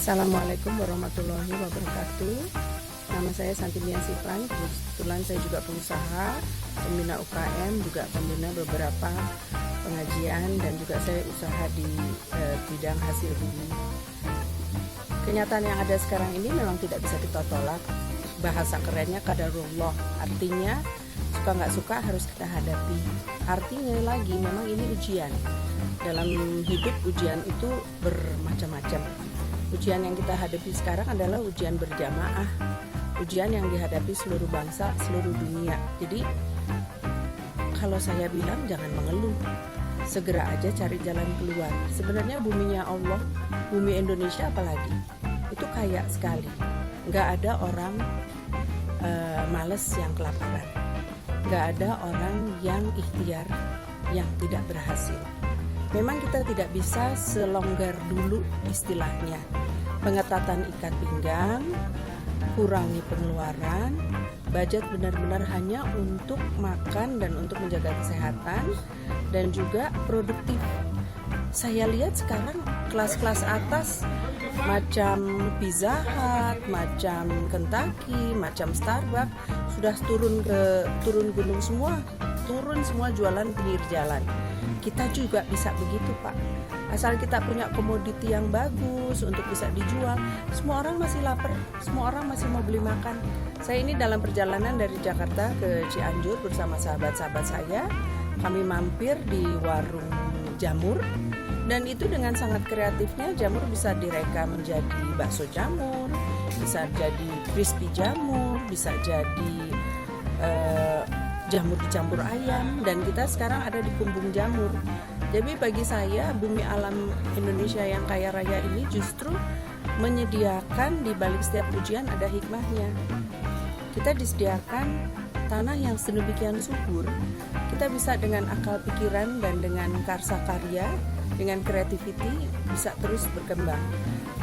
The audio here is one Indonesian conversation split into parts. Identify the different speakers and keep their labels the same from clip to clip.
Speaker 1: Assalamualaikum warahmatullahi wabarakatuh. Nama saya Santinia Sifran. Kebetulan saya juga pengusaha, pembina UKM, juga pembina beberapa pengajian, dan juga saya usaha di bidang hasil bumi. Kenyataan yang ada sekarang ini memang tidak bisa kita tolak. Bahasa kerennya qadarullah, artinya suka nggak suka harus kita hadapi. Artinya lagi memang ini ujian. Dalam hidup ujian itu bermacam-macam. Ujian yang kita hadapi sekarang adalah ujian berjamaah, ujian yang dihadapi seluruh bangsa, seluruh dunia. Jadi kalau saya bilang jangan mengeluh, segera aja cari jalan keluar. Sebenarnya buminya Allah, bumi Indonesia apalagi, itu kaya sekali. Nggak ada orang males yang kelaparan, nggak ada orang yang ikhtiar yang tidak berhasil. Memang kita tidak bisa selonggar dulu istilahnya. Pengetatan ikat pinggang, kurangi pengeluaran, budget benar-benar hanya untuk makan dan untuk menjaga kesehatan dan juga produktif. Saya lihat sekarang kelas-kelas atas macam Pizza Hut, macam Kentucky, macam Starbucks sudah turun gunung semua, turun semua jualan pinggir jalan. Kita juga bisa begitu, Pak. Asal kita punya komoditi yang bagus untuk bisa dijual. Semua orang masih lapar, semua orang masih mau beli makan. Saya ini dalam perjalanan dari Jakarta ke Cianjur bersama sahabat-sahabat saya. Kami mampir di warung jamur, dan itu dengan sangat kreatifnya jamur bisa direka menjadi bakso jamur, bisa jadi crispy jamur, bisa jadi jamur dicampur ayam, dan kita sekarang ada di Kumbung Jamur. Jadi bagi saya bumi alam Indonesia yang kaya raya ini justru menyediakan di balik setiap ujian ada hikmahnya. Kita disediakan tanah yang sedemikian subur, kita bisa dengan akal pikiran dan dengan karsa karya, dengan creativity bisa terus berkembang.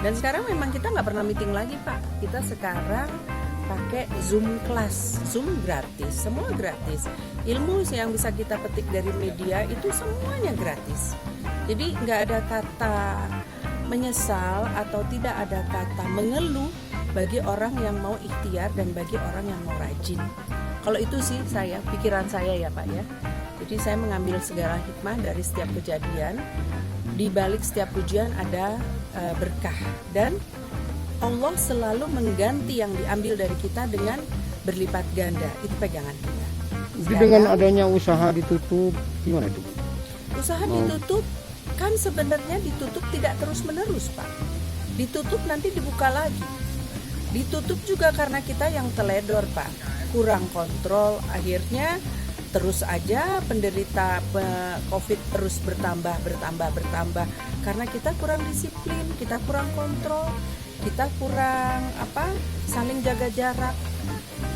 Speaker 1: Dan sekarang memang kita nggak pernah meeting lagi, Pak. Kita sekarang pakai Zoom kelas, Zoom gratis, semua gratis. Ilmu yang bisa kita petik dari media itu semuanya gratis. Jadi nggak ada kata menyesal atau tidak ada kata mengeluh bagi orang yang mau ikhtiar dan bagi orang yang mau rajin. Kalau itu sih pikiran saya ya Pak ya. Jadi saya mengambil segala hikmah dari setiap kejadian. Di balik setiap ujian ada berkah, dan Allah selalu mengganti yang diambil dari kita dengan berlipat ganda. Itu pegangan kita.
Speaker 2: Jadi dengan adanya usaha ditutup, gimana itu?
Speaker 1: Usaha ditutup, kan sebenarnya ditutup tidak terus-menerus, Pak. Ditutup nanti dibuka lagi. Ditutup juga karena kita yang teledor, Pak. Kurang kontrol, akhirnya terus aja penderita COVID terus bertambah. Karena kita kurang disiplin, kita kurang kontrol, kita kurang saling jaga jarak.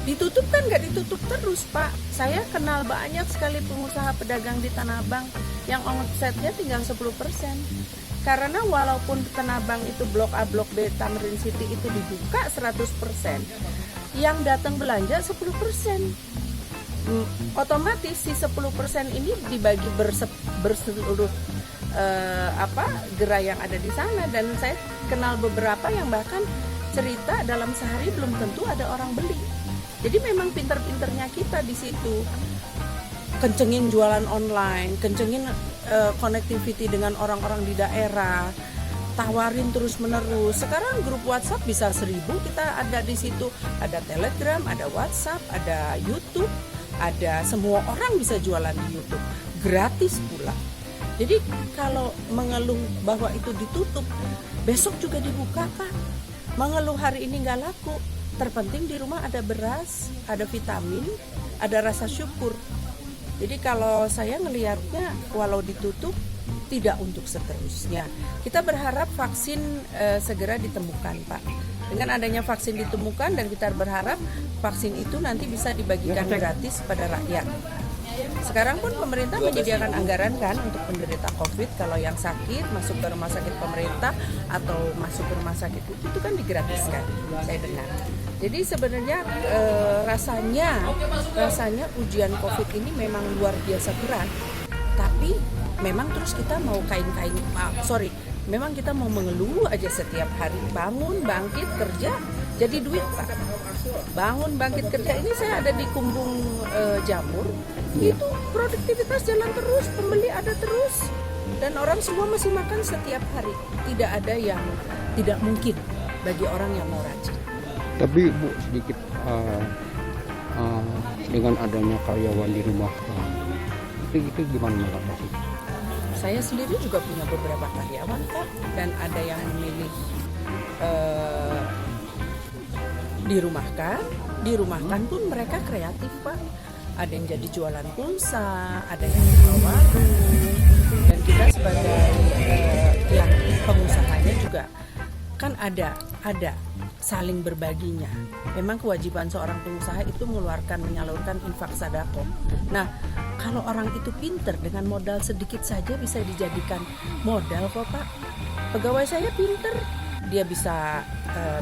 Speaker 1: Ditutup kan nggak ditutup terus, Pak. Saya kenal banyak sekali pengusaha pedagang di Tanah Abang yang omsetnya tinggal 10%. Karena walaupun Tanah Abang itu blok A, blok B, Tamrin City itu dibuka 100%, yang datang belanja 10%. Otomatis si 10% ini dibagi berseluruh gerai yang ada di sana, dan saya kenal beberapa yang bahkan cerita dalam sehari belum tentu ada orang beli. Jadi memang pinter-pinternya kita di situ. Kencengin jualan online, kencengin connectivity dengan orang-orang di daerah, tawarin terus-menerus. Sekarang grup WhatsApp bisa 1000 kita ada di situ. Ada Telegram, ada WhatsApp, ada YouTube, ada semua orang bisa jualan di YouTube. Gratis pula. Jadi kalau mengeluh bahwa itu ditutup, besok juga dibuka, Pak. Mengeluh hari ini nggak laku, terpenting di rumah ada beras, ada vitamin, ada rasa syukur. Jadi kalau saya ngelihatnya, walau ditutup, tidak untuk seterusnya. Kita berharap vaksin segera ditemukan, Pak. Dengan adanya vaksin ditemukan, dan kita berharap vaksin itu nanti bisa dibagikan gratis pada rakyat. Sekarang pun pemerintah menyediakan anggaran kan untuk penderita COVID. Kalau yang sakit masuk ke rumah sakit pemerintah atau masuk ke rumah sakit itu kan digratiskan, saya dengar. Jadi sebenarnya rasanya ujian COVID ini memang luar biasa berat. Tapi memang terus kita mau Memang kita mau mengeluh aja setiap hari, bangun, bangkit, kerja, jadi duit Pak. Bangun, bangkit, kerja, ini saya ada di Kumbung Jamur, itu produktivitas jalan terus, pembeli ada terus, dan orang semua masih makan setiap hari. Tidak ada yang tidak mungkin bagi orang yang mau rajin.
Speaker 2: Tapi Bu, sedikit dengan adanya karyawan di rumah, itu gimana mengatasi?
Speaker 1: Saya sendiri juga punya beberapa karyawan Pak, dan ada yang memilih dirumahkan pun mereka kreatif Pak. Ada yang jadi jualan pulsa, ada yang jual warung, dan kita sebagai yang pengusahanya juga kan ada saling berbaginya. Memang kewajiban seorang pengusaha itu menyalurkan infak sedekah. Nah, kalau orang itu pinter dengan modal sedikit saja bisa dijadikan modal kok Pak. Pegawai saya pinter, dia bisa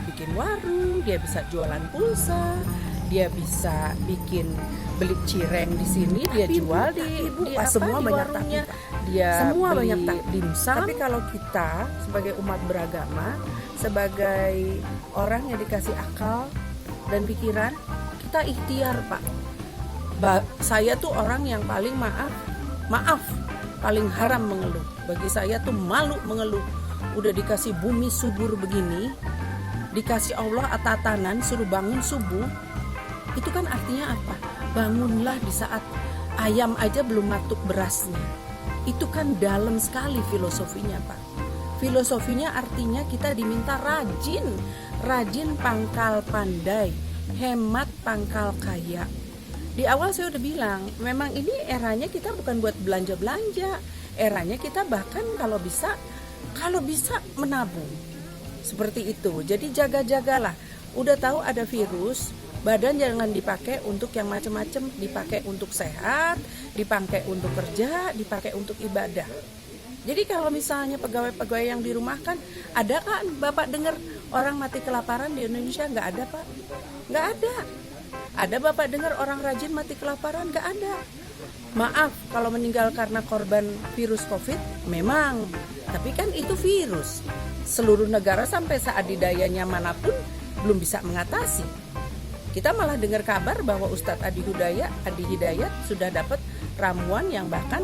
Speaker 1: bikin warung, dia bisa jualan pulsa, dia bisa bikin beli cireng di sini, dia jual di
Speaker 3: semua
Speaker 1: di
Speaker 3: banyak
Speaker 1: warungnya.
Speaker 3: tapi, Pak.
Speaker 1: Dia
Speaker 3: Semua
Speaker 1: beli
Speaker 3: banyak tapi.
Speaker 1: dimsum.
Speaker 3: Tapi kalau kita sebagai umat beragama, sebagai orang yang dikasih akal dan pikiran, kita ikhtiar Pak.
Speaker 1: Saya tuh orang yang paling paling haram mengeluh. Bagi saya tuh malu mengeluh. Udah dikasih bumi subur begini, dikasih Allah tatanan suruh bangun subuh, itu kan artinya apa? Bangunlah di saat ayam aja belum matuk berasnya. Itu kan dalam sekali filosofinya Pak. Filosofinya artinya kita diminta rajin pangkal pandai, hemat pangkal kaya. Di awal saya udah bilang, memang ini eranya kita bukan buat belanja-belanja, eranya kita bahkan kalau bisa menabung. Seperti itu. Jadi jaga-jagalah. Udah tahu ada virus, badan jangan dipakai untuk yang macam-macam, dipakai untuk sehat, dipakai untuk kerja, dipakai untuk ibadah. Jadi kalau misalnya pegawai-pegawai yang dirumahkan, ada kan Bapak dengar orang mati kelaparan di Indonesia? Nggak ada Pak, nggak ada. Ada Bapak dengar orang rajin mati kelaparan? Nggak ada. Maaf kalau meninggal karena korban virus COVID, memang. Tapi kan itu virus. Seluruh negara sampai seadidayanya manapun belum bisa mengatasi. Kita malah dengar kabar bahwa Ustadz Adi Hidayat sudah dapat ramuan yang bahkan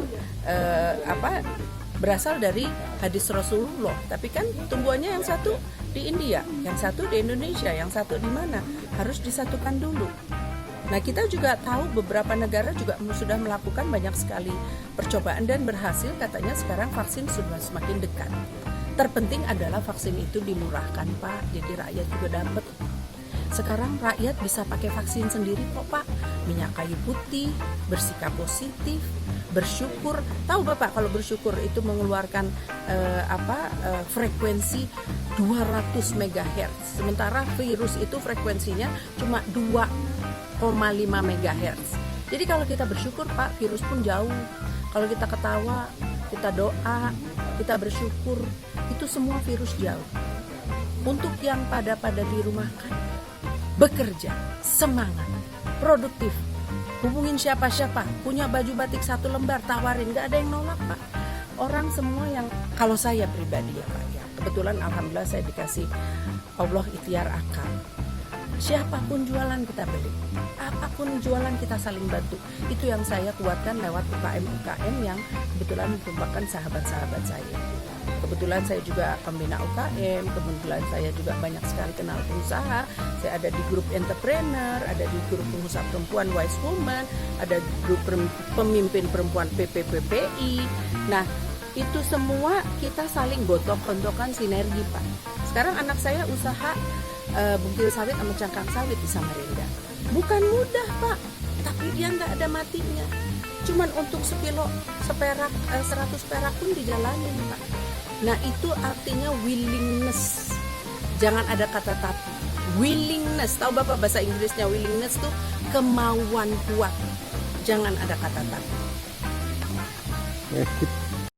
Speaker 1: berasal dari hadis Rasulullah. Tapi kan tumbuhannya yang satu di India, yang satu di Indonesia, yang satu di mana? Harus disatukan dulu. Nah, kita juga tahu beberapa negara juga sudah melakukan banyak sekali percobaan dan berhasil. Katanya sekarang vaksin sudah semakin dekat. Terpenting adalah vaksin itu dimurahkan Pak, jadi rakyat juga dapat. Sekarang rakyat bisa pakai vaksin sendiri kok Pak. Minyak kayu putih, bersikap positif, bersyukur. Tahu Bapak kalau bersyukur itu mengeluarkan frekuensi 200 MHz. Sementara virus itu frekuensinya cuma 2,5 MHz. Jadi kalau kita bersyukur Pak, virus pun jauh. Kalau kita ketawa, kita doa, kita bersyukur, itu semua virus jauh. Untuk yang pada dirumahkan, bekerja, semangat, produktif, hubungin siapa-siapa, punya baju batik 1 lembar, tawarin, gak ada yang nolak Pak. Orang semua yang, kalau saya pribadi ya Pak, ya, kebetulan alhamdulillah saya dikasih Allah ikhtiar akal. Siapapun jualan kita beli, apapun jualan kita saling bantu. Itu yang saya kuatkan lewat UKM yang kebetulan merupakan sahabat-sahabat saya. Kebetulan saya juga pembina UKM, kebetulan saya juga banyak sekali kenal pengusaha. Saya ada di grup entrepreneur, ada di grup pengusaha perempuan Wise Woman, ada grup pemimpin perempuan PPPPI. Nah, itu semua kita saling gotok-gontokan sinergi Pak. Sekarang anak saya usaha bungkil sawit sama cangkang sawit di Samarinda. Bukan mudah Pak, tapi dia nggak ada matinya. Cuman untuk sekilo 100 perak pun dijalanin Pak. Nah itu artinya willingness. Jangan ada kata tapi. Willingness, tahu Bapak bahasa Inggrisnya willingness tuh kemauan kuat. Jangan ada kata tapi.